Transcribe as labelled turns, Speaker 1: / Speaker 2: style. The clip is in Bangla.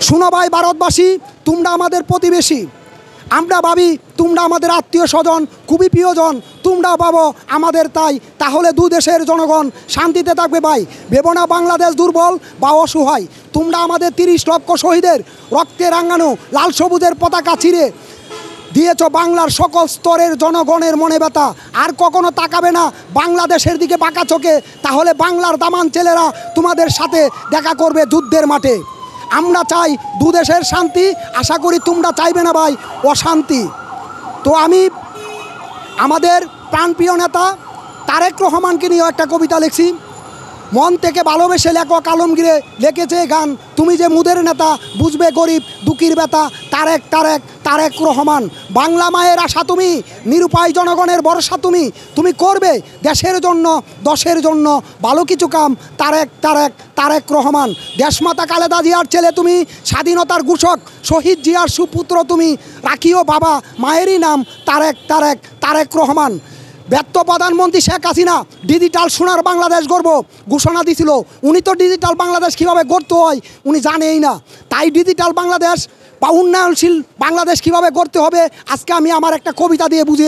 Speaker 1: শুনো ভাই ভারতবাসী, তোমরা আমাদের প্রতিবেশী, আমরা ভাবি তোমরা আমাদের আত্মীয় স্বজন, খুবই প্রিয়জন, তোমরা ভাবো আমাদের তাই, তাহলে দু দেশের জনগণ শান্তিতে থাকবে ভাই। ভেবো না বাংলাদেশ দুর্বল বা অসহায়। তোমরা আমাদের 30 লক্ষ শহীদের রক্তে রাঙানো লাল সবুজের পতাকা ছিঁড়ে দিয়েছ বাংলার সকল স্তরের জনগণের মনে ব্যথা। আর কখনো তাকাবে না বাংলাদেশের দিকে বাঁকা চোখে, তাহলে বাংলার দামান ছেলেরা তোমাদের সাথে দেখা করবে যুদ্ধের মাঠে। আমরা চাই দুদেশের শান্তি, আশা করি তোমরা চাইবে না ভাই অশান্তি। তো আমি আমাদের প্রাণপ্রিয় নেতা তারেক রহমানকে নিয়েও একটা কবিতা লিখছি। মন থেকে ভালোবেসে লেখক আলমগীরে লিখেছে গান, তুমি যে মুদের নেতা, বুঝবে গরিব দুঃখীর ব্যথা। তারেক তারেক তারেক রহমান, বাংলা মায়ের আশা তুমি, নিরুপায় জনগণের ভরসা তুমি। তুমি করবে দেশের জন্য দশের জন্য ভালো কিছু কাম। তারেক তারেক তারেক রহমান, দেশমাতা খালেদা জিয়ার ছেলে তুমি, স্বাধীনতার ঘোষক শহীদ জিয়ার সুপুত্র তুমি। রাখিও বাবা মায়েরই নাম তারেক তারেক তারেক রহমান। ব্যর্থ প্রধানমন্ত্রী শেখ হাসিনা ডিজিটাল সোনার বাংলাদেশ গড়ব ঘোষণা দিছিল। উনি তো ডিজিটাল বাংলাদেশ কীভাবে গড়তে হয় উনি জানেই না। তাই ডিজিটাল বাংলাদেশ বা উন্নয়নশীল বাংলাদেশ কীভাবে গড়তে হবে আজকে আমি আমার একটা কবিতা দিয়ে বুঝিয়ে